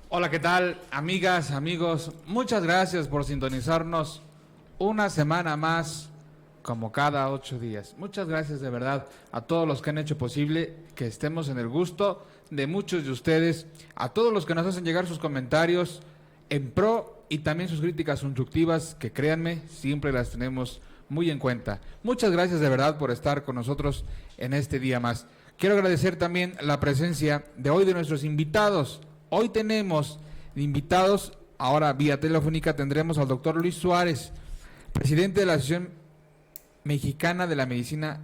Hola, ¿qué tal, amigas, amigos? Muchas gracias por sintonizarnos una semana más, como cada 8 días. Muchas gracias de verdad a todos los que han hecho posible que estemos en el gusto de muchos de ustedes, a todos los que nos hacen llegar sus comentarios en pro y también sus críticas constructivas, que créanme, siempre las tenemos muy en cuenta. Muchas gracias de verdad por estar con nosotros en este día más. Quiero agradecer también la presencia de hoy de nuestros invitados. Hoy tenemos invitados, ahora vía telefónica tendremos al doctor Luis Suárez, presidente de la Asociación Mexicana de la Medicina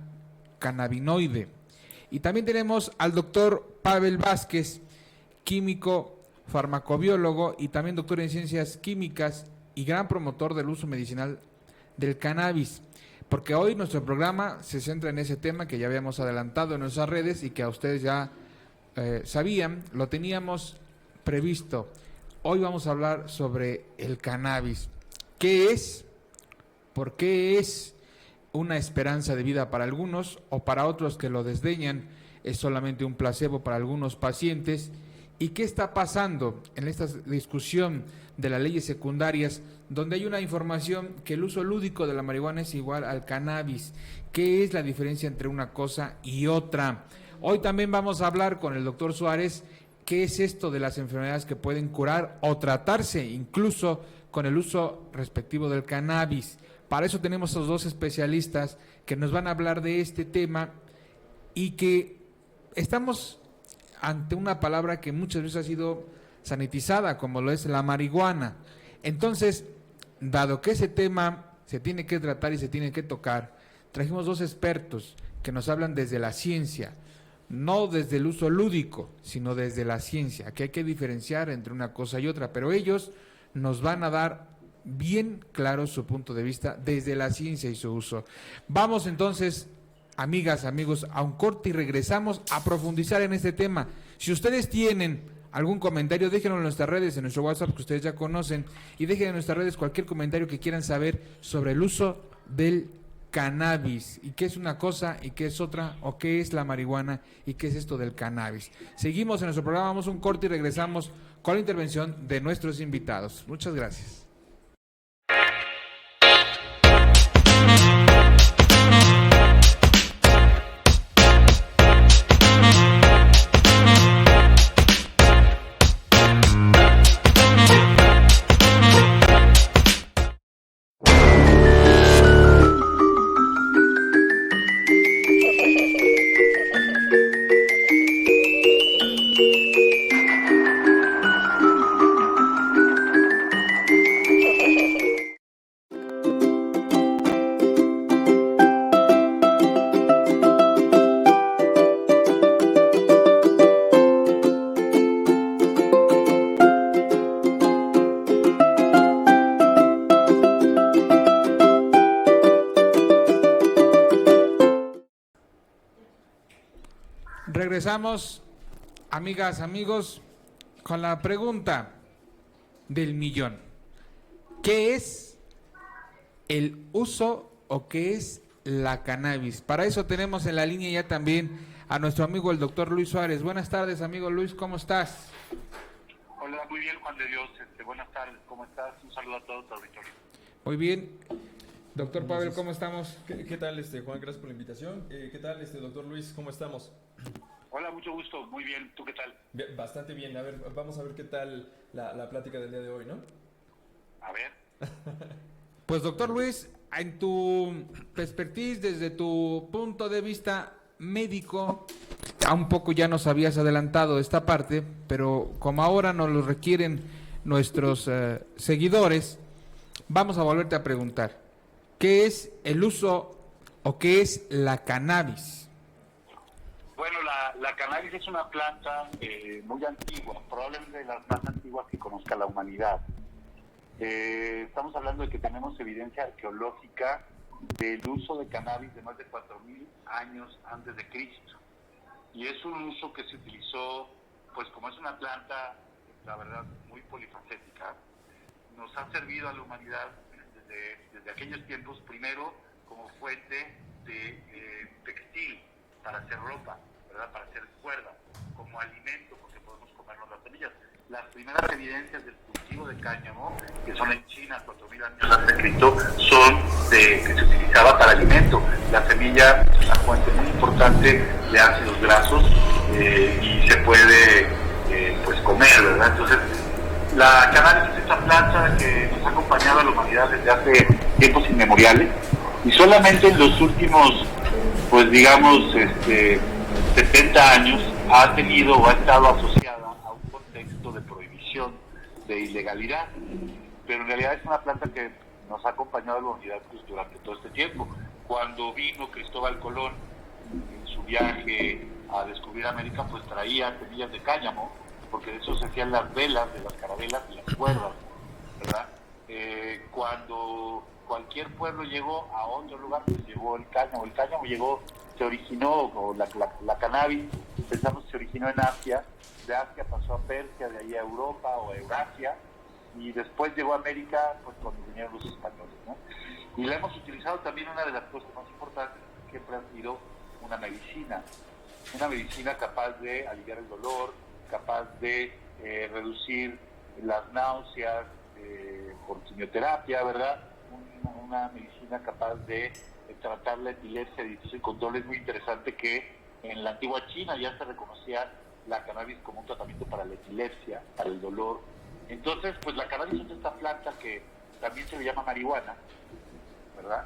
Cannabinoide. Y también tenemos al doctor Pavel Vázquez, químico, farmacobiólogo y también doctor en ciencias químicas y gran promotor del uso medicinal del cannabis. Porque hoy nuestro programa se centra en ese tema que ya habíamos adelantado en nuestras redes y que a ustedes ya sabían, lo teníamos previsto. Hoy vamos a hablar sobre el cannabis. ¿Qué es? ¿Por qué es una esperanza de vida para algunos o para otros que lo desdeñan? Es solamente un placebo para algunos pacientes. ¿Y qué está pasando en esta discusión de las leyes secundarias donde hay una información que el uso lúdico de la marihuana es igual al cannabis? ¿Qué es la diferencia entre una cosa y otra? Hoy también vamos a hablar con el doctor Suárez qué es esto de las enfermedades que pueden curar o tratarse incluso con el uso respectivo del cannabis. Para eso tenemos a los dos especialistas que nos van a hablar de este tema y que estamos ante una palabra que muchas veces ha sido sanitizada, como lo es la marihuana. Entonces, dado que ese tema se tiene que tratar y se tiene que tocar, trajimos dos expertos que nos hablan desde la ciencia, no desde el uso lúdico, sino desde la ciencia, que hay que diferenciar entre una cosa y otra, pero ellos nos van a dar bien claro su punto de vista desde la ciencia y su uso. Vamos entonces, amigas, amigos, a un corte y regresamos a profundizar en este tema. Si ustedes tienen algún comentario, déjenlo en nuestras redes, en nuestro WhatsApp que ustedes ya conocen, y dejen en nuestras redes cualquier comentario que quieran saber sobre el uso del cannabis, y qué es una cosa y qué es otra, o qué es la marihuana y qué es esto del cannabis. Seguimos en nuestro programa, vamos a un corte y regresamos con la intervención de nuestros invitados. Muchas gracias. Regresamos, amigas, amigos, con la pregunta del millón. ¿Qué es el uso o qué es la cannabis? Para eso tenemos en la línea ya también a nuestro amigo el doctor Luis Suárez. Buenas tardes, amigo Luis, ¿cómo estás? Hola, muy bien, Juan de Dios. Buenas tardes, ¿cómo estás? Un saludo a todo tu auditorio. Muy bien. Doctor Pavel, ¿cómo estamos? ¿Qué tal, Juan? Gracias por la invitación. ¿Qué tal, doctor Luis? ¿Cómo estamos? Hola, mucho gusto. Muy bien, ¿tú qué tal? Bien, bastante bien. A ver, vamos a ver qué tal la plática del día de hoy, ¿no? A ver. Pues, doctor Luis, en tu perspectiva, desde tu punto de vista médico, un poco ya nos habías adelantado esta parte, pero como ahora nos lo requieren nuestros seguidores, vamos a volverte a preguntar, ¿qué es el uso o qué es la cannabis? Bueno, la cannabis es una planta muy antigua, probablemente de las más antiguas que conozca la humanidad. Estamos hablando de que tenemos evidencia arqueológica del uso de cannabis de más de 4.000 años antes de Cristo. Y es un uso que se utilizó, pues como es una planta, la verdad, muy polifacética, nos ha servido a la humanidad desde aquellos tiempos, primero como fuente de textil, para hacer ropa, ¿verdad? Para hacer cuerda, como alimento, porque podemos comernos las semillas. las primeras evidencias del cultivo de cáñamo, que son en China, 4.000 años antes de Cristo, son que se utilizaba para alimento. La semilla es una fuente muy importante de ácidos grasos y se puede pues comer, ¿verdad? Entonces, la cannabis es esta planta que nos ha acompañado a la humanidad desde hace tiempos inmemoriales y solamente en los últimos, pues digamos, 70 años ha tenido o ha estado asociada a un contexto de prohibición, de ilegalidad, pero en realidad es una planta que nos ha acompañado a la humanidad pues, durante todo este tiempo. Cuando vino Cristóbal Colón en su viaje a descubrir América, pues traía semillas de cáñamo, porque de eso se hacían las velas de las carabelas y las cuerdas, ¿verdad? Cuando cualquier pueblo llegó a otro lugar, pues llegó el cáñamo. El cáñamo llegó, se originó, o la cannabis, pensamos que se originó en Asia, de Asia pasó a Persia, de ahí a Europa o a Eurasia, y después llegó a América, pues cuando vinieron los españoles, ¿no? Y la hemos utilizado también, una de las cosas más importantes, siempre ha sido una medicina capaz de aliviar el dolor, capaz de reducir las náuseas por quimioterapia, ¿verdad? Una medicina capaz de tratar la epilepsia, y control. Es muy interesante que en la antigua China ya se reconocía la cannabis como un tratamiento para la epilepsia, para el dolor. Entonces, pues la cannabis es esta planta que también se le llama marihuana, ¿verdad?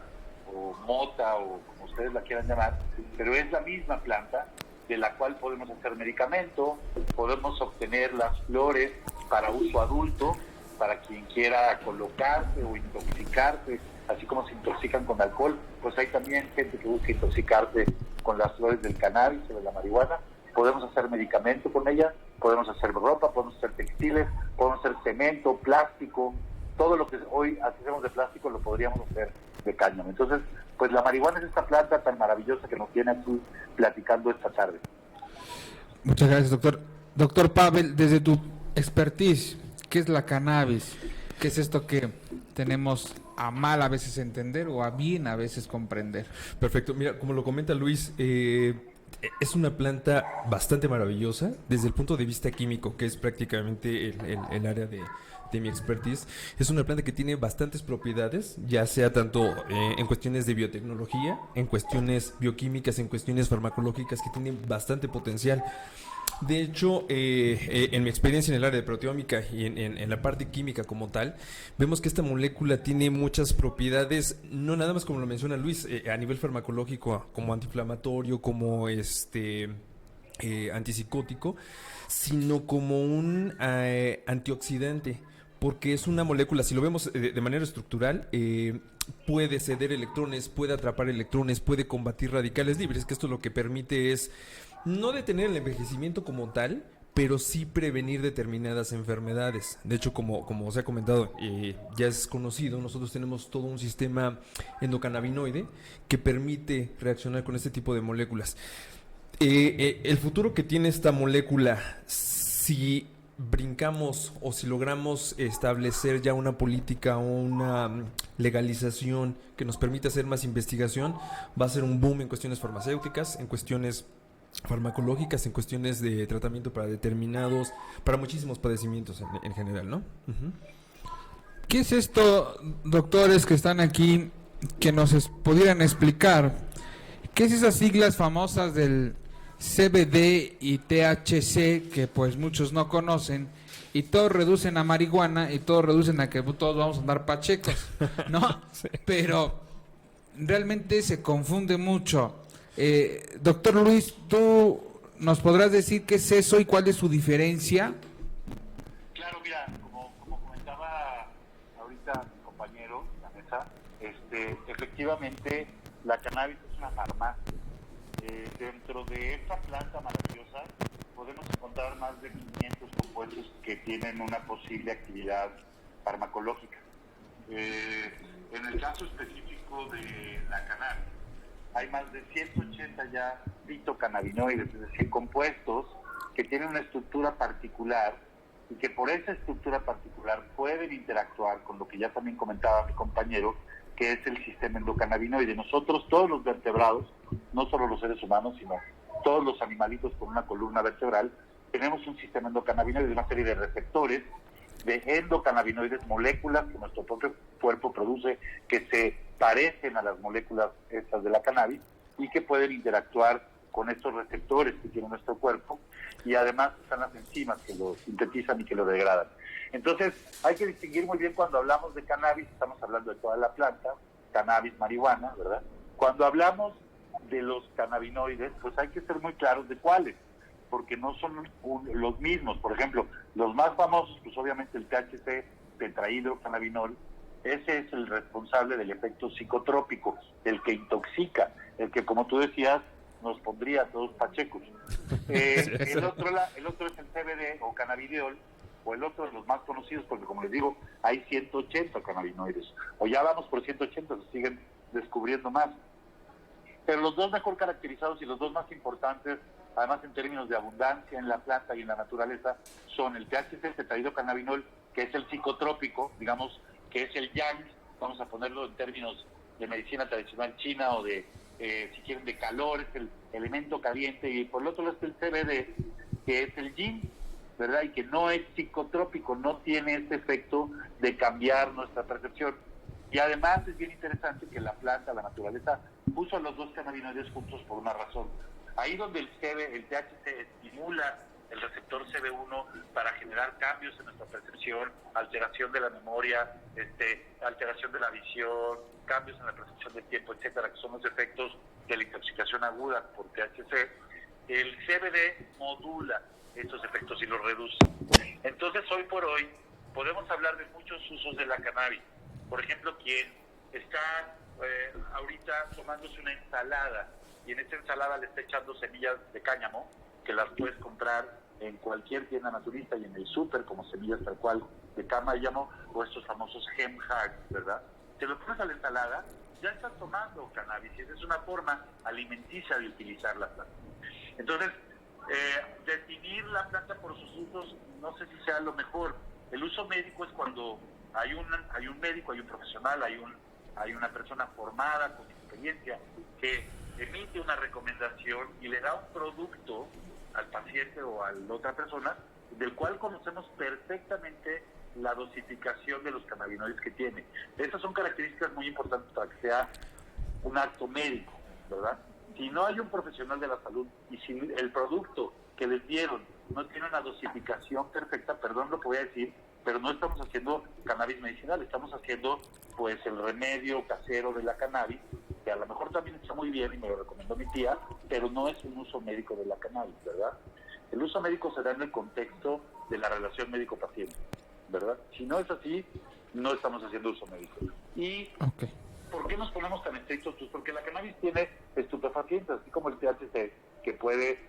O mota, o como ustedes la quieran llamar, pero es la misma planta de la cual podemos hacer medicamento, podemos obtener las flores para uso adulto, para quien quiera colocarse o intoxicarse, así como se intoxican con alcohol, pues hay también gente que busca intoxicarse con las flores del cannabis o de la marihuana. Podemos hacer medicamento con ella, podemos hacer ropa, podemos hacer textiles, podemos hacer cemento, plástico, todo lo que hoy hacemos de plástico lo podríamos hacer de cáñamo. Entonces, pues la marihuana es esta planta tan maravillosa que nos tiene aquí platicando esta tarde. Muchas gracias, doctor. Doctor Pavel, desde tu expertise, ¿qué es la cannabis? ¿Qué es esto que tenemos a mal a veces entender o a bien a veces comprender? Perfecto. Mira, como lo comenta Luis, es una planta bastante maravillosa desde el punto de vista químico, que es prácticamente el área de mi expertise. Es una planta que tiene bastantes propiedades, ya sea tanto en cuestiones de biotecnología, en cuestiones bioquímicas, en cuestiones farmacológicas, que tienen bastante potencial. De hecho, en mi experiencia en el área de proteómica y en la parte química como tal, vemos que esta molécula tiene muchas propiedades, no nada más como lo menciona Luis, a nivel farmacológico, como antiinflamatorio, como antipsicótico, sino como un antioxidante, porque es una molécula, si lo vemos de manera estructural, puede ceder electrones, puede atrapar electrones, puede combatir radicales libres, que esto lo que permite es no detener el envejecimiento como tal, pero sí prevenir determinadas enfermedades. De hecho, como se ha comentado, ya es conocido, nosotros tenemos todo un sistema endocannabinoide que permite reaccionar con este tipo de moléculas. El futuro que tiene esta molécula, si brincamos o si logramos establecer ya una política o una legalización que nos permita hacer más investigación, va a ser un boom en cuestiones farmacéuticas, en cuestiones farmacológicas, en cuestiones de tratamiento para muchísimos padecimientos en general, ¿no? Uh-huh. ¿Qué es esto, doctores que están aquí, que nos pudieran explicar? ¿Qué es esas siglas famosas del CBD y THC que pues muchos no conocen y todos reducen a marihuana y todos reducen a que todos vamos a andar pachecos, ¿no? Sí. Pero realmente se confunde mucho. Doctor Luis, ¿tú nos podrás decir qué es eso y cuál es su diferencia? Claro, mira, como comentaba ahorita mi compañero en la mesa, efectivamente la cannabis es una farmacia. Dentro de esta planta maravillosa podemos encontrar más de 500 compuestos que tienen una posible actividad farmacológica. En el caso específico de la cannabis, hay más de 180 ya fitocannabinoides, es decir, compuestos que tienen una estructura particular y que por esa estructura particular pueden interactuar con lo que ya también comentaba mi compañero, que es el sistema endocannabinoide. Nosotros, todos los vertebrados, no solo los seres humanos, sino todos los animalitos con una columna vertebral, tenemos un sistema endocannabinoide, una serie de receptores de endocannabinoides, moléculas que nuestro propio cuerpo produce que se parecen a las moléculas estas de la cannabis y que pueden interactuar con estos receptores que tiene nuestro cuerpo, y además están las enzimas que lo sintetizan y que lo degradan. Entonces hay que distinguir muy bien cuando hablamos de cannabis, estamos hablando de toda la planta, cannabis, marihuana, ¿verdad? Cuando hablamos de los cannabinoides, pues hay que ser muy claros de cuáles, porque no son los mismos. Por ejemplo, los más famosos, pues obviamente el THC, tetrahidrocannabinol, ese es el responsable del efecto psicotrópico, el que intoxica, el que, como tú decías, nos pondría a todos pachecos. El otro es el CBD o cannabidiol, o el otro de los más conocidos, porque como les digo, hay 180 cannabinoides, o ya vamos por 180, se siguen descubriendo más. Pero los dos mejor caracterizados y los dos más importantes, además en términos de abundancia en la planta y en la naturaleza, son el THC, tetrahidrocannabinol, que es el psicotrópico, digamos, que es el yang, vamos a ponerlo en términos de medicina tradicional china o de, si quieren, de calor, es el elemento caliente, y por el otro lado está el CBD, que es el yin, ¿verdad? Y que no es psicotrópico, no tiene este efecto de cambiar nuestra percepción. Y además es bien interesante que la planta, la naturaleza, puso a los dos cannabinoides juntos por una razón. Ahí donde el THC estimula el receptor CB1 para generar cambios en nuestra percepción, alteración de la memoria, alteración de la visión, cambios en la percepción del tiempo, etcétera, que son los efectos de la intoxicación aguda por THC, el CBD modula estos efectos y los reduce. Entonces, hoy por hoy, podemos hablar de muchos usos de la cannabis. Por ejemplo, quien está ahorita tomándose una ensalada y en esta ensalada le está echando semillas de cáñamo, que las puedes comprar en cualquier tienda naturista y en el súper como semillas tal cual de cáñamo, o estos famosos hemp hacks, ¿verdad? Te lo pones a la ensalada, ya estás tomando cannabis, y esa es una forma alimenticia de utilizar la planta. Entonces, definir la planta por sus usos no sé si sea lo mejor. El uso médico es cuando hay un médico, hay un profesional, hay una persona formada con experiencia que emite una recomendación y le da un producto al paciente o a la otra persona del cual conocemos perfectamente la dosificación de los cannabinoides que tiene. Esas son características muy importantes para que sea un acto médico, ¿verdad? Si no hay un profesional de la salud y si el producto que les dieron no tiene una dosificación perfecta, perdón lo que voy a decir, pero no estamos haciendo cannabis medicinal, estamos haciendo pues el remedio casero de la cannabis, que a lo mejor también está muy bien y me lo recomendó mi tía, pero no es un uso médico de la cannabis, ¿verdad? El uso médico se da en el contexto de la relación médico-paciente, ¿verdad? Si no es así, no estamos haciendo uso médico. Y ¿por qué nos ponemos tan estrictos? Pues porque la cannabis tiene estupefacientes, así como el THC, que puede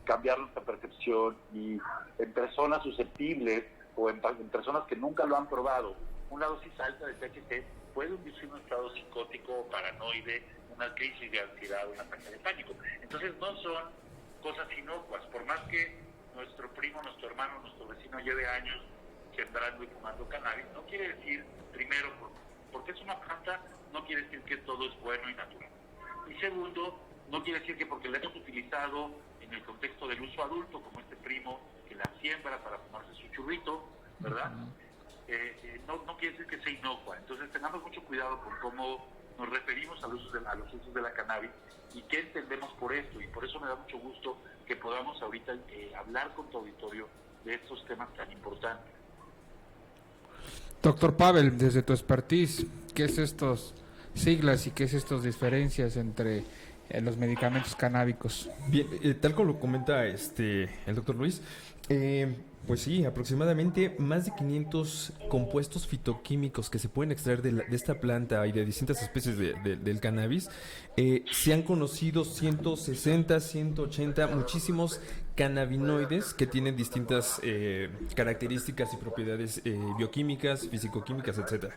cambiar nuestra percepción, y en personas susceptibles o en personas que nunca lo han probado, una dosis alta de THC puede inducir un estado psicótico, paranoide, una crisis de ansiedad, un ataque de pánico. Entonces no son cosas inocuas, por más que nuestro primo, nuestro hermano, nuestro vecino lleve años sembrando y fumando cannabis, no quiere decir, primero, porque es una planta, no quiere decir que todo es bueno y natural. Y segundo, no quiere decir que porque la hemos utilizado en el contexto del uso adulto, como este primo que la siembra para fumarse su churrito, ¿verdad? No quiere decir que sea inocua. Entonces tengamos mucho cuidado con cómo nos referimos a los usos de la cannabis y qué entendemos por esto. Y por eso me da mucho gusto que podamos ahorita hablar con tu auditorio de estos temas tan importantes. Doctor Pavel, desde tu expertise, ¿qué es estos siglas y qué es estas diferencias entre los medicamentos canábicos? Bien, tal como lo comenta el doctor Luis, pues sí, aproximadamente más de 500 compuestos fitoquímicos que se pueden extraer de esta planta y de distintas especies del cannabis. Se han conocido 160, 180, muchísimos cannabinoides que tienen distintas características y propiedades bioquímicas, fisicoquímicas, etcétera.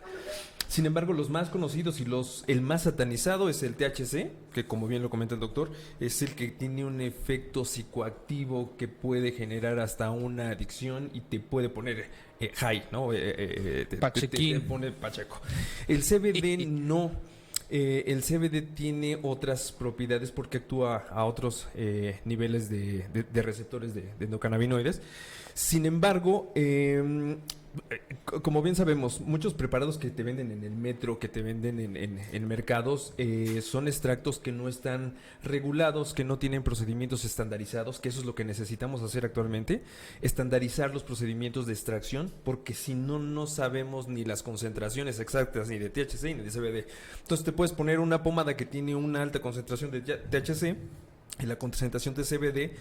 Sin embargo, los más conocidos y el más satanizado es el THC, que como bien lo comenta el doctor, es el que tiene un efecto psicoactivo que puede generar hasta una adicción y te puede poner high, ¿no? Pachequín. Te pone pacheco. El CBD no. El CBD tiene otras propiedades porque actúa a otros niveles de receptores de endocannabinoides. Sin embargo, como bien sabemos, muchos preparados que te venden en el metro, que te venden en mercados, son extractos que no están regulados, que no tienen procedimientos estandarizados, que eso es lo que necesitamos hacer actualmente, estandarizar los procedimientos de extracción, porque si no, no sabemos ni las concentraciones exactas ni de THC ni de CBD. Entonces te puedes poner una pomada que tiene una alta concentración de THC y la concentración de CBD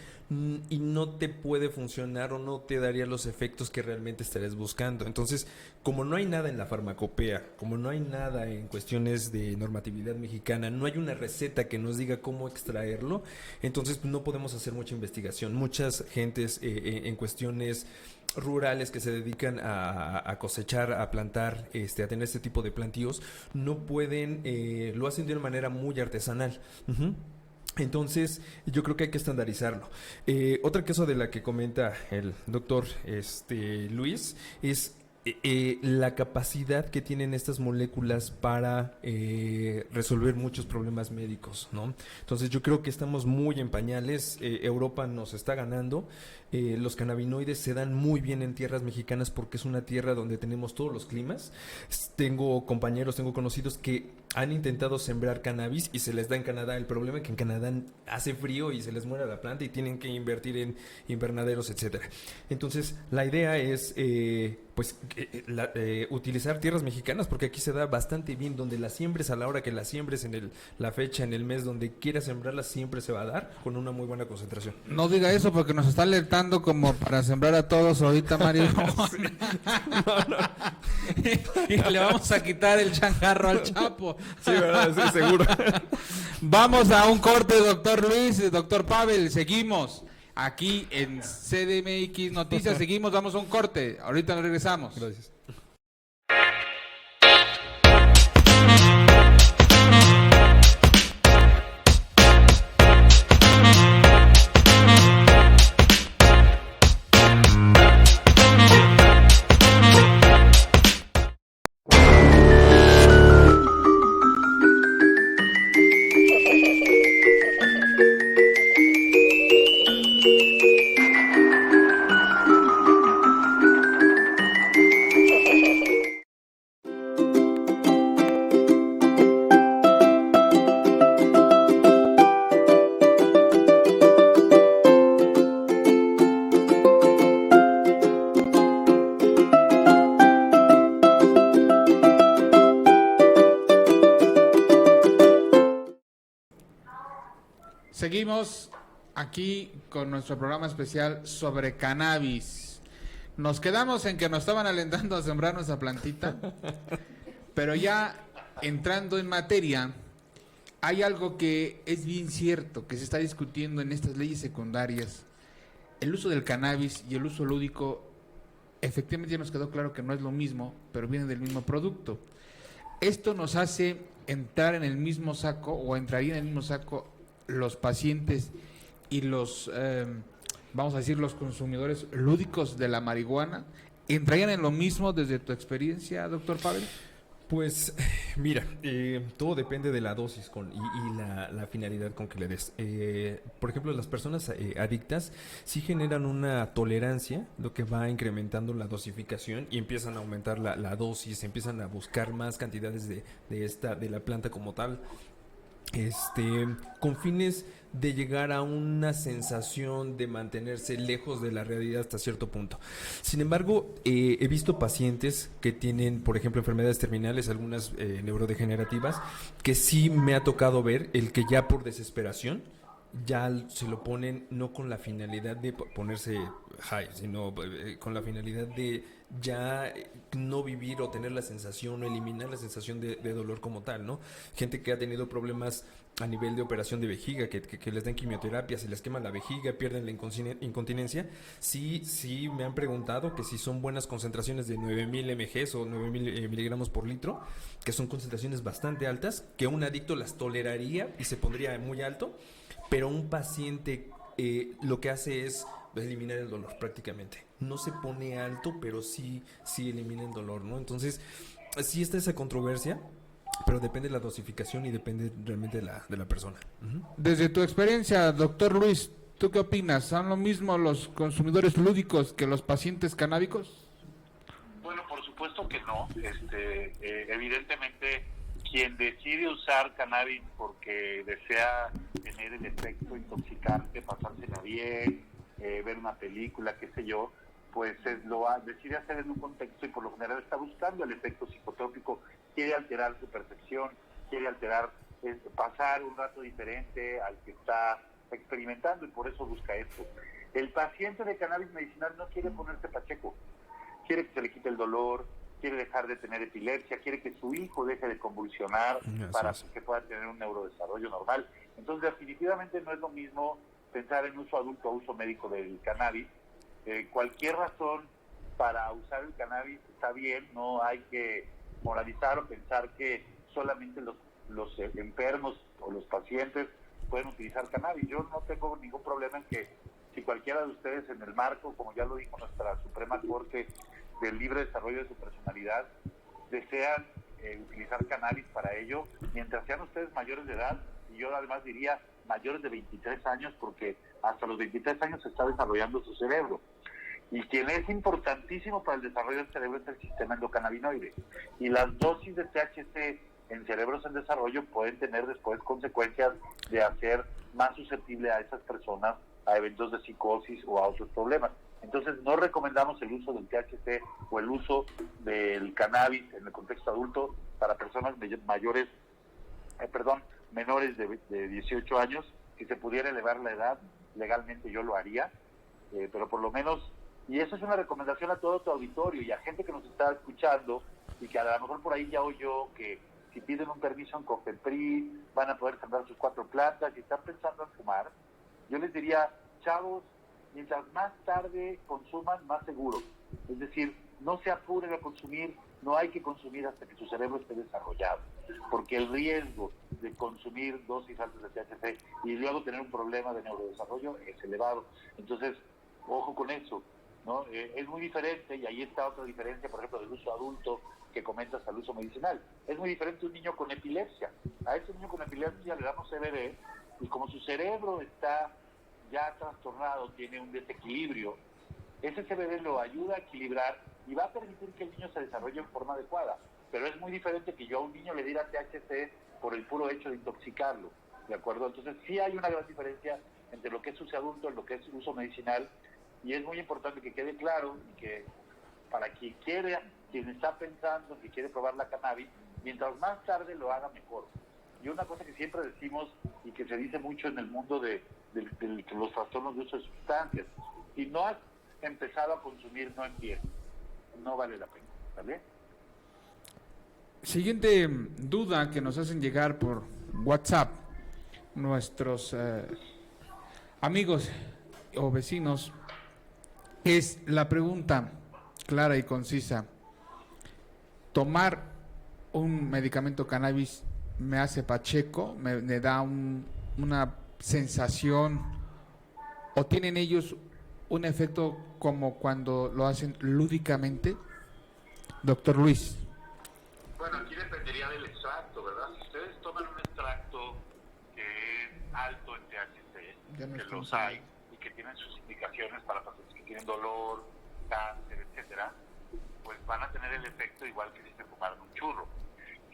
y no te puede funcionar o no te daría los efectos que realmente estarías buscando. Entonces, como no hay nada en la farmacopea, como no hay nada en cuestiones de normatividad mexicana, no hay una receta que nos diga cómo extraerlo, entonces no podemos hacer mucha investigación. Muchas gentes en cuestiones rurales que se dedican a cosechar, a plantar, a tener este tipo de plantíos, no pueden, lo hacen de una manera muy artesanal. Uh-huh. Entonces, yo creo que hay que estandarizarlo. Otra cosa de la que comenta el doctor Luis es la capacidad que tienen estas moléculas para resolver muchos problemas médicos, ¿no? Entonces, yo creo que estamos muy en pañales. Europa nos está ganando. Los cannabinoides se dan muy bien en tierras mexicanas porque es una tierra donde tenemos todos los climas. Tengo compañeros, tengo conocidos que han intentado sembrar cannabis y se les da en Canadá. El problema es que en Canadá hace frío y se les muere la planta y tienen que invertir en invernaderos, etcétera. Entonces, la idea es utilizar tierras mexicanas porque aquí se da bastante bien. Donde las siembres, a la hora que las siembres, en la fecha, en el mes, donde quieras sembrarlas, siempre se va a dar con una muy buena concentración. No diga eso porque nos está alertando como para sembrar a todos ahorita, Mario. Sí. No. Y le vamos a quitar el changarro al Chapo. Sí, verdad, sí, seguro. Vamos a un corte, doctor Luis, doctor Pavel. Seguimos aquí en CDMX Noticias. Seguimos, damos un corte. Ahorita nos regresamos. Gracias. Seguimos aquí con nuestro programa especial sobre cannabis. Nos quedamos en que nos estaban alentando a sembrar nuestra plantita, pero ya entrando en materia, hay algo que es bien cierto, que se está discutiendo en estas leyes secundarias. El uso del cannabis y el uso lúdico, efectivamente ya nos quedó claro que no es lo mismo, pero viene del mismo producto. Esto nos hace entrar en el mismo saco, o entraría en el mismo saco, los pacientes y los, vamos a decir, los consumidores lúdicos de la marihuana. ¿Entrarían en lo mismo desde tu experiencia, doctor Pavel? Pues mira, todo depende de la dosis y la finalidad con que le des. Por ejemplo, las personas adictas sí generan una tolerancia, lo que va incrementando la dosificación y empiezan a aumentar la dosis, empiezan a buscar más cantidades de la planta como tal. Con fines de llegar a una sensación de mantenerse lejos de la realidad hasta cierto punto. Sin embargo, he visto pacientes que tienen, por ejemplo, enfermedades terminales, algunas neurodegenerativas, que sí me ha tocado ver el que ya por desesperación ya se lo ponen no con la finalidad de ponerse high, sino con la finalidad de ya no vivir o tener la sensación o eliminar la sensación de dolor como tal, ¿no? Gente que ha tenido problemas a nivel de operación de vejiga, que les dan quimioterapia, se les quema la vejiga, pierden la incontinencia. Sí me han preguntado que si son buenas concentraciones de 9000 mg o 9000 miligramos por litro, que son concentraciones bastante altas, que un adicto las toleraría y se pondría muy alto, pero un paciente lo que hace es eliminar el dolor prácticamente. No se pone alto, pero sí elimina el dolor, ¿no? Entonces, sí está esa controversia. Pero depende de la dosificación y depende realmente de la persona. Ujú. Desde tu experiencia, doctor Luis, ¿tú qué opinas? ¿Son lo mismo los consumidores lúdicos que los pacientes canábicos? Bueno, por supuesto que no. Evidentemente, quien decide usar cannabis porque desea tener el efecto intoxicante, pasársela bien, ver una película, qué sé yo, pues decide hacer en un contexto y por lo general está buscando el efecto psicotrópico, quiere alterar su percepción, quiere alterar, pasar un rato diferente al que está experimentando y por eso busca esto. El paciente de cannabis medicinal no quiere ponerse pacheco, quiere que se le quite el dolor, quiere dejar de tener epilepsia, quiere que su hijo deje de convulsionar para que pueda tener un neurodesarrollo normal. Entonces, definitivamente no es lo mismo pensar en uso adulto o uso médico del cannabis. Cualquier razón para usar el cannabis está bien, no hay que moralizar o pensar que solamente los enfermos o los pacientes pueden utilizar cannabis. Yo no tengo ningún problema en que si cualquiera de ustedes en el marco, como ya lo dijo nuestra Suprema Corte, del libre desarrollo de su personalidad, desean utilizar cannabis para ello, mientras sean ustedes mayores de edad, y yo además diría mayores de 23 años, porque hasta los 23 años se está desarrollando su cerebro. Y quien es importantísimo para el desarrollo del cerebro es el sistema endocannabinoide. Y las dosis de THC en cerebros en desarrollo pueden tener después consecuencias de hacer más susceptible a esas personas a eventos de psicosis o a otros problemas. Entonces no recomendamos el uso del THC o el uso del cannabis en el contexto adulto para personas menores de 18 años. Si se pudiera elevar la edad, legalmente yo lo haría, pero por lo menos, y eso es una recomendación a todo tu auditorio y a gente que nos está escuchando y que a lo mejor por ahí ya oyó que si piden un permiso en COFEPRIS van a poder sembrar sus 4 plantas y están pensando en fumar. Yo les diría, chavos, mientras más tarde consuman, más seguro. Es decir, no se apuren a consumir, no hay que consumir hasta que su cerebro esté desarrollado, porque el riesgo de consumir dosis altas de THC y luego tener un problema de neurodesarrollo es elevado. Entonces, ojo con eso, ¿no? Es muy diferente, y ahí está otra diferencia, por ejemplo, del uso adulto que comentas al uso medicinal. Es muy diferente un niño con epilepsia. A ese niño con epilepsia le damos CBD, y como su cerebro está ya trastornado, tiene un desequilibrio, ese CBD lo ayuda a equilibrar y va a permitir que el niño se desarrolle en forma adecuada. Pero es muy diferente que yo a un niño le diera THC por el puro hecho de intoxicarlo, ¿de acuerdo? Entonces sí hay una gran diferencia entre lo que es uso adulto y lo que es uso medicinal, y es muy importante que quede claro y que para quien quiere, quien está pensando que quiere probar la cannabis, mientras más tarde lo haga mejor. Y una cosa que siempre decimos y que se dice mucho en el mundo de los trastornos de uso de sustancias: si no has empezado a consumir, no empieces, no vale la pena, ¿vale? Siguiente duda que nos hacen llegar por WhatsApp nuestros amigos o vecinos es la pregunta clara y concisa: ¿tomar un medicamento cannabis me hace pacheco, me da una sensación, o tienen ellos un efecto como cuando lo hacen lúdicamente? Doctor Luis. Bueno, aquí dependería del extracto, ¿verdad? Si ustedes toman un extracto que es alto en THC, que los hay, y que tienen sus indicaciones para pacientes que tienen dolor, cáncer, etcétera, pues van a tener el efecto igual que si se fumaran un churro.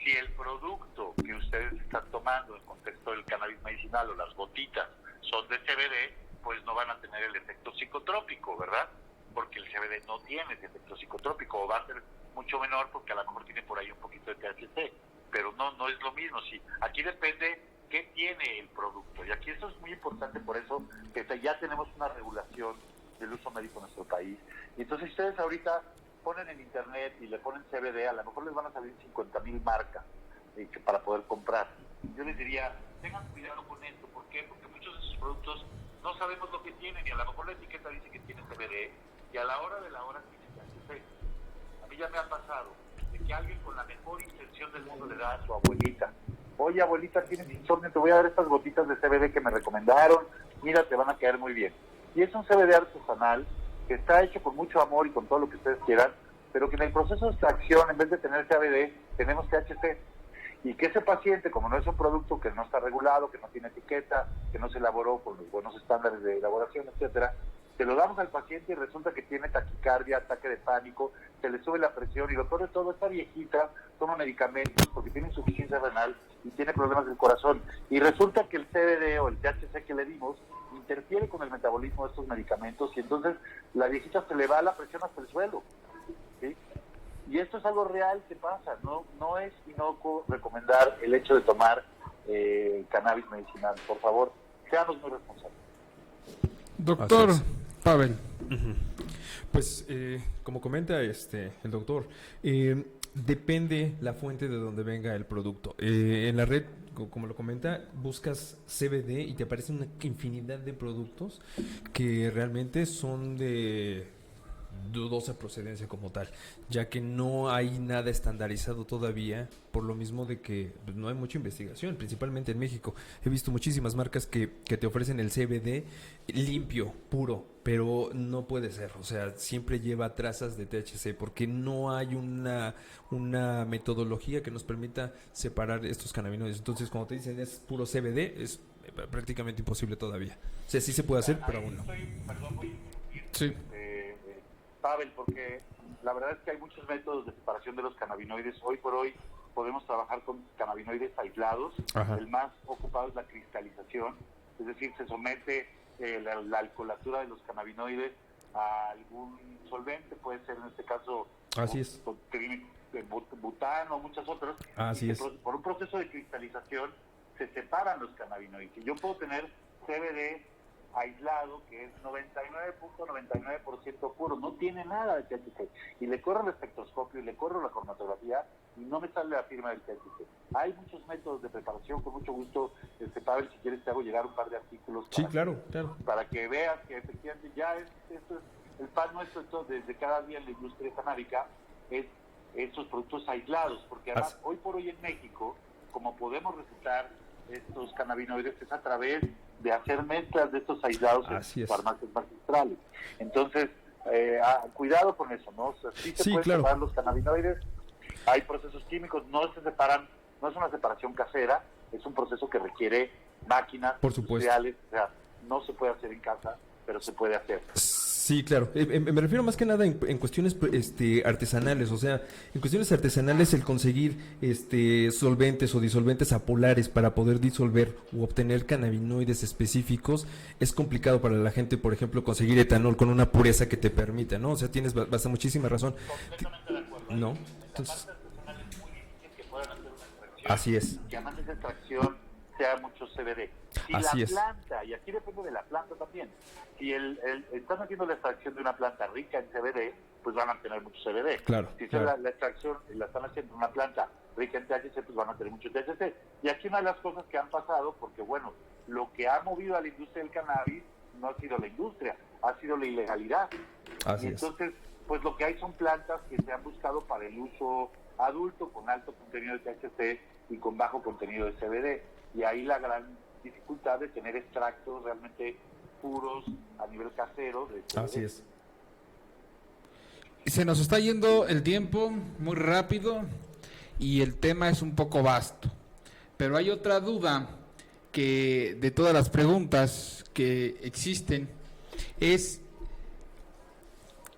Si el producto que ustedes están tomando en contexto del cannabis medicinal o las gotitas son de CBD, pues no van a tener el efecto psicotrópico, ¿verdad? Porque el CBD no tiene ese efecto psicotrópico, o va a ser mucho menor porque a lo mejor tiene por ahí un poquito de THC, pero no es lo mismo. Sí, aquí depende qué tiene el producto, y aquí eso es muy importante, por eso que ya tenemos una regulación del uso médico en nuestro país. Y entonces ustedes ahorita ponen en internet y le ponen CBD, a lo mejor les van a salir 50,000 marcas para poder comprar. Yo les diría, tengan cuidado con esto. ¿Por qué? Porque muchos de esos productos no sabemos lo que tienen, y a lo mejor la etiqueta dice que tiene CBD y a la hora de la hora tiene THC. A mí ya me ha pasado de que alguien con la mejor intención del mundo le da a su abuelita: oye, abuelita, tienes insomnio, te voy a dar estas gotitas de CBD que me recomendaron, mira, te van a caer muy bien. Y es un CBD artesanal que está hecho con mucho amor y con todo lo que ustedes quieran, pero que en el proceso de extracción, en vez de tener CBD, tenemos THC. y que ese paciente, como no es un producto que no está regulado, que no tiene etiqueta, que no se elaboró con los buenos estándares de elaboración, etcétera, se lo damos al paciente y resulta que tiene taquicardia, ataque de pánico, se le sube la presión y lo peor de todo, esta viejita toma medicamentos porque tiene insuficiencia renal y tiene problemas del corazón. Y resulta que el CBD o el THC que le dimos interfiere con el metabolismo de estos medicamentos y entonces la viejita se le va la presión hasta el suelo, ¿sí? Y esto es algo real que pasa, no es inocuo recomendar el hecho de tomar cannabis medicinal. Por favor, seamos muy responsables. Doctor Pavel. Pues, como comenta el doctor, depende la fuente de donde venga el producto. En la red, como lo comenta, buscas CBD y te aparece una infinidad de productos que realmente son de dudosa procedencia como tal, ya que no hay nada estandarizado todavía, por lo mismo de que pues, no hay mucha investigación, principalmente en México. He visto muchísimas marcas que te ofrecen el CBD limpio, puro, pero no puede ser, o sea, siempre lleva trazas de THC porque no hay una metodología que nos permita separar estos cannabinoides. Entonces, cuando te dicen es puro CBD, es prácticamente imposible todavía. O sea, sí se puede hacer, pero aún no. Sí. Pavel, porque la verdad es que hay muchos métodos de separación de los cannabinoides. Hoy por hoy podemos trabajar con cannabinoides aislados. Ajá. El más ocupado es la cristalización, es decir, se somete la alcoholatura de los cannabinoides a algún solvente, puede ser en este caso Así es. butano o muchas otras. Así es. Por un proceso de cristalización se separan los cannabinoides. Y yo puedo tener CBD aislado, que es 99.99% puro, no tiene nada de THC, y le corro el espectroscopio y le corro la cromatografía y no me sale la firma del THC. Hay muchos métodos de preparación, con mucho gusto, Pavel, si quieres te hago llegar un par de artículos Sí, claro. para que veas que efectivamente ya esto es el pan nuestro desde cada día en la industria canábica, es estos productos aislados, porque además hoy por hoy en México, como podemos recetar estos cannabinoides, es a través de hacer mezclas de estos aislados en farmacias magistrales. Entonces, cuidado con eso, ¿no? O sea, sí se pueden separar los cannabinoides, hay procesos químicos, no se separan, no es una separación casera, es un proceso que requiere máquinas industriales, o sea, no se puede hacer en casa, pero se puede hacer. Sí, claro. Me refiero más que nada en cuestiones artesanales. O sea, en cuestiones artesanales el conseguir solventes o disolventes apolares para poder disolver u obtener cannabinoides específicos es complicado para la gente, por ejemplo, conseguir etanol con una pureza que te permita, ¿no? O sea, tienes muchísima razón. Completamente de acuerdo. ¿No? Entonces, la parte artesanal es muy difícil que puedan hacer una extracción. Así es. Que además esa extracción sea mucho CBD. Si Así la es. planta, y aquí depende de la planta también, si están haciendo la extracción de una planta rica en CBD, pues van a tener mucho CBD. Claro, Si claro. la extracción la están haciendo en una planta rica en THC, pues van a tener mucho THC. Y aquí una de las cosas que han pasado, porque bueno, lo que ha movido a la industria del cannabis no ha sido la industria, ha sido la ilegalidad. Así y entonces, pues lo que hay son plantas que se han buscado para el uso adulto, con alto contenido de THC y con bajo contenido de CBD. Y ahí la gran dificultad de tener extractos realmente puros a nivel casero de CBD. Así es. Se nos está yendo el tiempo muy rápido y el tema es un poco vasto. Pero hay otra duda que de todas las preguntas que existen es: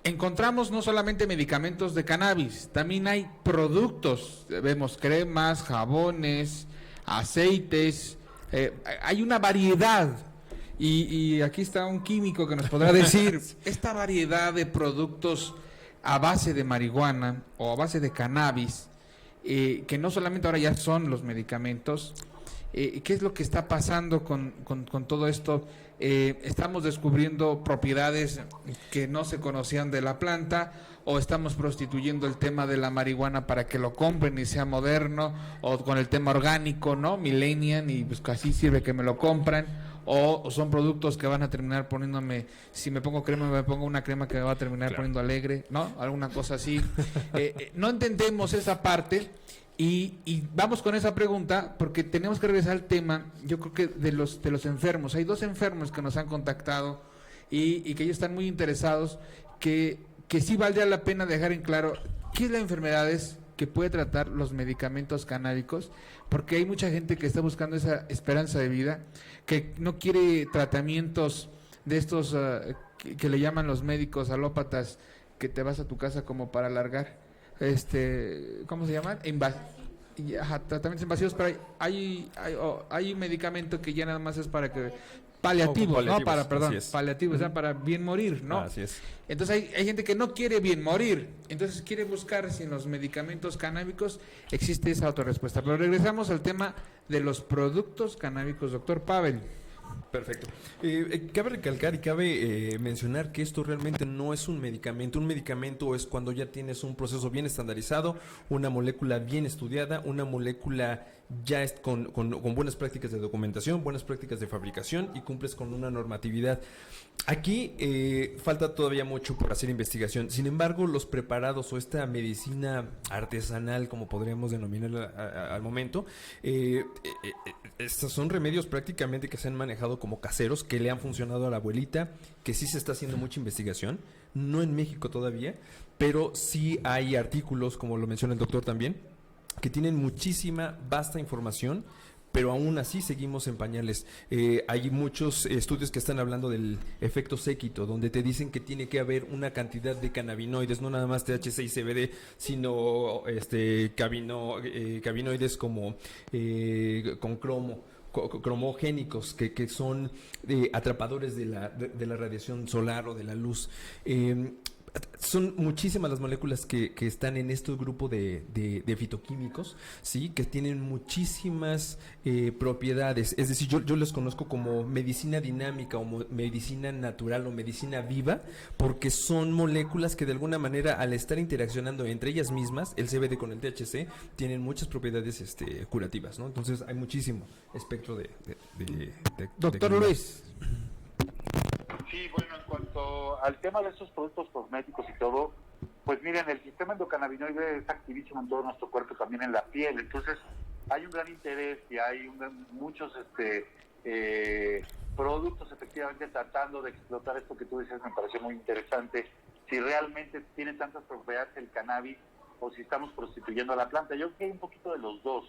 encontramos no solamente medicamentos de cannabis, también hay productos, vemos cremas, jabones, aceites, hay una variedad. Y aquí está un químico que nos podrá decir, esta variedad de productos a base de marihuana o a base de cannabis, que no solamente ahora ya son los medicamentos, ¿qué es lo que está pasando con todo esto? Estamos descubriendo propiedades que no se conocían de la planta, o estamos prostituyendo el tema de la marihuana para que lo compren y sea moderno, o con el tema orgánico, ¿no? Millennial, y pues casi sirve que me lo compran, o son productos que van a terminar poniéndome, si me pongo crema, me pongo una crema que me va a terminar poniendo alegre, ¿no? Alguna cosa así. No entendemos esa parte. Y vamos con esa pregunta porque tenemos que regresar al tema, yo creo que de los enfermos. Hay 2 enfermos que nos han contactado y que ellos están muy interesados, que sí valdría la pena dejar en claro qué es la enfermedades, que puede tratar los medicamentos canábicos, porque hay mucha gente que está buscando esa esperanza de vida, que no quiere tratamientos de estos que le llaman los médicos alópatas, que te vas a tu casa como para alargar, ¿cómo se llaman? Tratamientos invasivos, pero hay un medicamento que ya nada más es para que paliativos, ¿no? Paliativos, o sea, para bien morir, ¿no? Así es. Entonces hay gente que no quiere bien morir, entonces quiere buscar si en los medicamentos canábicos existe esa otra respuesta. Pero regresamos al tema de los productos canábicos, doctor Pavel. Perfecto. Cabe recalcar y cabe mencionar que esto realmente no es un medicamento. Un medicamento es cuando ya tienes un proceso bien estandarizado, una molécula bien estudiada, una molécula ya es con buenas prácticas de documentación, buenas prácticas de fabricación y cumples con una normatividad. Aquí falta todavía mucho por hacer investigación. Sin embargo, los preparados o esta medicina artesanal, como podríamos denominarla al momento, estos son remedios prácticamente que se han manejado como caseros, que le han funcionado a la abuelita, que sí se está haciendo mucha investigación, no en México todavía, pero sí hay artículos, como lo menciona el doctor también, que tienen muchísima, vasta información, pero aún así seguimos en pañales. Hay muchos estudios que están hablando del efecto séquito, donde te dicen que tiene que haber una cantidad de cannabinoides, no nada más THC y CBD, sino cannabinoides como con cromogénicos, que son atrapadores de la radiación solar o de la luz. Son muchísimas las moléculas que están en este grupo de fitoquímicos, ¿sí? Que tienen muchísimas propiedades. Es decir, yo les conozco como medicina dinámica o medicina natural o medicina viva, porque son moléculas que de alguna manera, al estar interaccionando entre ellas mismas, el CBD con el THC, tienen muchas propiedades curativas, ¿no? Entonces hay muchísimo espectro de Doctor Luis. Sí, bueno, en cuanto al tema de estos productos cosméticos y todo, pues miren, el sistema endocannabinoide es activísimo en todo nuestro cuerpo, también en la piel. Entonces hay un gran interés y hay muchos productos efectivamente tratando de explotar esto que tú dices. Me pareció muy interesante, si realmente tiene tantas propiedades el cannabis o si estamos prostituyendo a la planta. Yo creo que hay un poquito de los dos,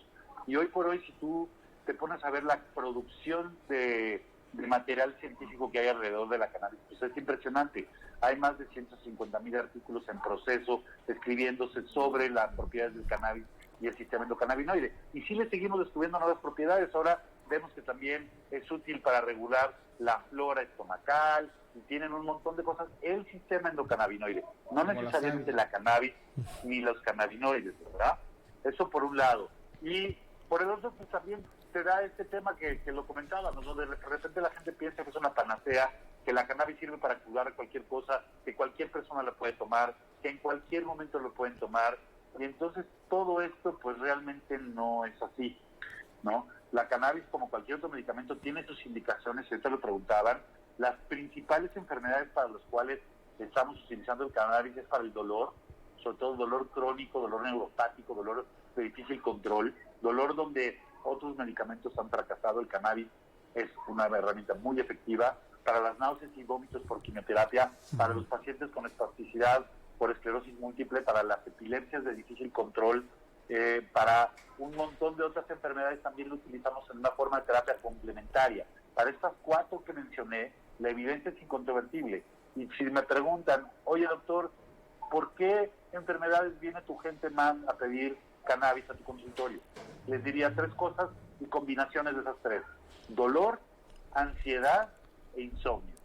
y hoy por hoy, si tú te pones a ver la producción de material científico que hay alrededor de la cannabis, pues es impresionante. Hay más de 150,000 artículos en proceso escribiéndose sobre las propiedades del cannabis y el sistema endocannabinoide. Y sí le seguimos descubriendo nuevas propiedades. Ahora vemos que también es útil para regular la flora estomacal y tienen un montón de cosas. El sistema endocannabinoide, no necesariamente la cannabis ni los cannabinoides, ¿verdad? Eso por un lado. Y por el otro, pues también se da este tema que lo comentábamos, ¿no? De repente la gente piensa que es una panacea, que la cannabis sirve para curar cualquier cosa, que cualquier persona la puede tomar, que en cualquier momento lo pueden tomar, y entonces todo esto pues realmente no es así, ¿no? La cannabis, como cualquier otro medicamento, tiene sus indicaciones, esto lo preguntaban. Las principales enfermedades para las cuales estamos utilizando el cannabis es para el dolor, sobre todo dolor crónico, dolor neuropático, dolor de difícil control, dolor donde otros medicamentos han fracasado. El cannabis es una herramienta muy efectiva para las náuseas y vómitos por quimioterapia, para los pacientes con espasticidad por esclerosis múltiple, para las epilepsias de difícil control, para un montón de otras enfermedades también lo utilizamos en una forma de terapia complementaria. Para estas 4 que mencioné, la evidencia es incontrovertible. Y si me preguntan, oye doctor, ¿por qué enfermedades viene tu gente más a pedir cannabis a tu consultorio? Les diría 3 cosas y combinaciones de esas 3: dolor, ansiedad e insomnio.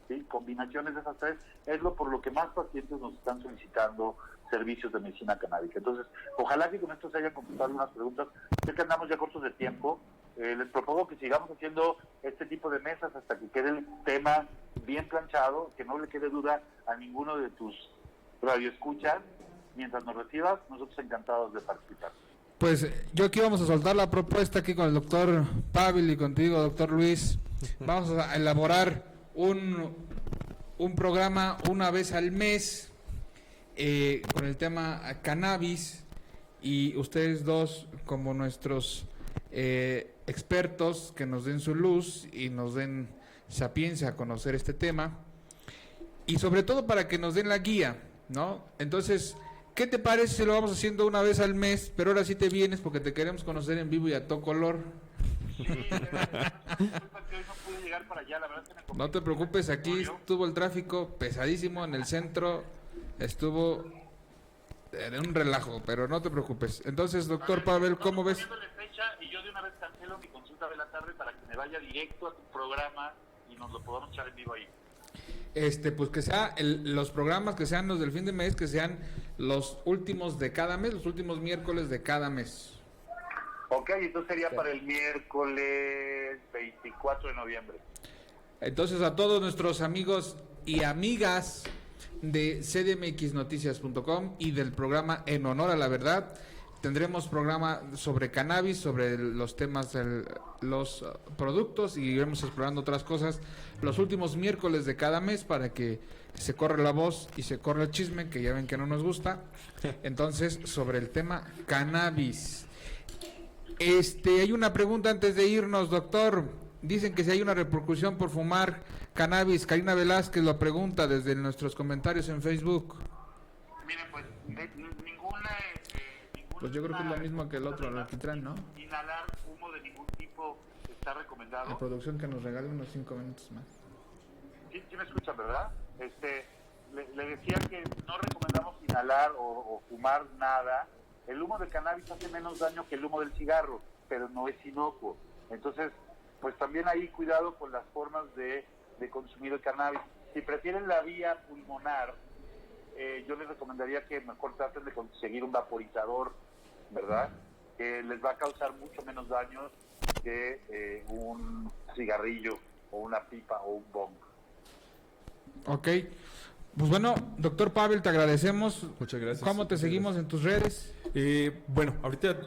¿Sí? Combinaciones de esas 3 es por lo que más pacientes nos están solicitando servicios de medicina canábica. Entonces, ojalá que con esto se hayan contestado algunas preguntas. Sé que andamos ya cortos de tiempo. Les propongo que sigamos haciendo este tipo de mesas hasta que quede el tema bien planchado, que no le quede duda a ninguno de tus radioescuchas. Mientras nos recibas, nosotros encantados de participar. Pues yo aquí vamos a soltar la propuesta aquí con el doctor Pavel y contigo, doctor Luis. Vamos a elaborar un programa una vez al mes con el tema cannabis, y ustedes dos como nuestros expertos que nos den su luz y nos den sapiencia a conocer este tema, y sobre todo para que nos den la guía, ¿no? Entonces, ¿qué te parece si lo vamos haciendo una vez al mes? Pero ahora sí te vienes porque te queremos conocer en vivo y a todo color. Sí, de verdad, disculpa que hoy no pude llegar para allá, la verdad es que me comí No te preocupes, aquí estuvo el tráfico pesadísimo en el centro, estuvo en un relajo, pero no te preocupes. Entonces, doctor Pavel, ¿cómo ves? Poniéndole fecha y yo de una vez cancelo mi consulta de la tarde para que me vaya directo a tu programa y nos lo podamos echar en vivo ahí. Pues que sea los programas que sean los del fin de mes, que sean los últimos de cada mes, los últimos miércoles de cada mes. Ok, entonces sería para el miércoles 24 de noviembre. Entonces a todos nuestros amigos y amigas de cdmxnoticias.com y del programa En Honor a la Verdad, tendremos programa sobre cannabis, sobre los temas de los productos y iremos explorando otras cosas los últimos miércoles de cada mes para que se corra la voz y se corra el chisme, que ya ven que no nos gusta. Entonces, sobre el tema cannabis. Hay una pregunta antes de irnos, doctor. Dicen que si hay una repercusión por fumar cannabis. Karina Velázquez lo pregunta desde nuestros comentarios en Facebook. Miren, pues ninguna... Pues yo creo que es lo mismo que el otro, el alquitrán, ¿no? Inhalar humo de ningún tipo está recomendado. La producción que nos regale unos 5 minutos más. Sí me escuchan, ¿verdad? Le decía que no recomendamos inhalar o fumar nada. El humo del cannabis hace menos daño que el humo del cigarro, pero no es inocuo. Entonces, pues también ahí cuidado con las formas de consumir el cannabis. Si prefieren la vía pulmonar, yo les recomendaría que mejor traten de conseguir un vaporizador, ¿verdad? Que les va a causar mucho menos daños que un cigarrillo o una pipa o un bong. Ok. Pues bueno, doctor Pavel, te agradecemos. Muchas gracias. ¿Cómo te seguimos en tus redes? Bueno, ahorita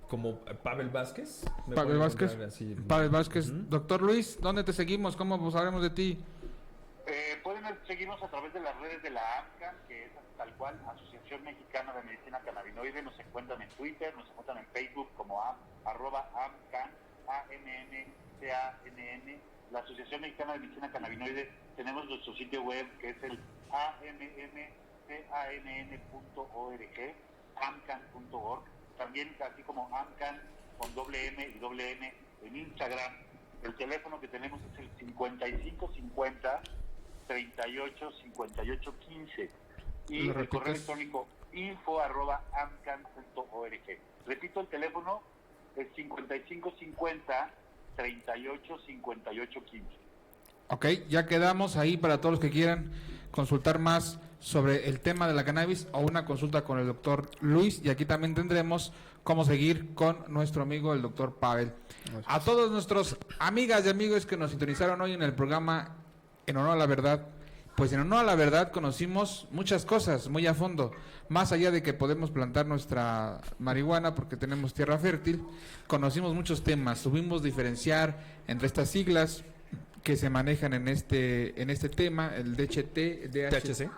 como Pavel Vázquez. Pavel Vázquez. Pavel Vázquez. Uh-huh. Doctor Luis, ¿dónde te seguimos? ¿Cómo sabremos de ti? Pueden seguirnos a través de las redes de la AMCAN, que es tal cual, Asociación Mexicana de Medicina Cannabinoide. Nos encuentran en Twitter, nos encuentran en Facebook como @AMCAN, AMMCANN. La Asociación Mexicana de Medicina Cannabinoide. Tenemos nuestro sitio web que es el ammcann.org, amcan.org. También así como AMCAN con doble M y doble N en Instagram. El teléfono que tenemos es el 5550 38 58 15 y el correo electrónico info@amcan.org. Repito, el teléfono es 5550 38 58 15. Ok, ya quedamos ahí para todos los que quieran consultar más sobre el tema de la cannabis o una consulta con el doctor Luis, y aquí también tendremos cómo seguir con nuestro amigo el doctor Pavel. A todos nuestros amigas y amigos que nos sintonizaron hoy en el programa En Honor a la Verdad, pues en Honor a la Verdad conocimos muchas cosas muy a fondo, más allá de que podemos plantar nuestra marihuana porque tenemos tierra fértil. Conocimos muchos temas, supimos diferenciar entre estas siglas que se manejan en este tema, el DHT, DHC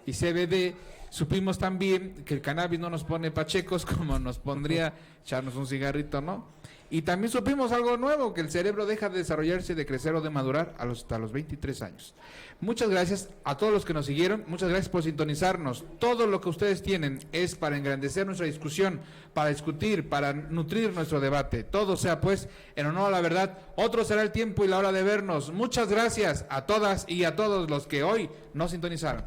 y CBD. Supimos también que el cannabis no nos pone pachecos como nos pondría echarnos un cigarrito, ¿no? Y también supimos algo nuevo, que el cerebro deja de desarrollarse, de crecer o de madurar hasta los 23 años. Muchas gracias a todos los que nos siguieron, muchas gracias por sintonizarnos. Todo lo que ustedes tienen es para engrandecer nuestra discusión, para discutir, para nutrir nuestro debate. Todo sea pues en honor a la verdad. Otro será el tiempo y la hora de vernos. Muchas gracias a todas y a todos los que hoy nos sintonizaron.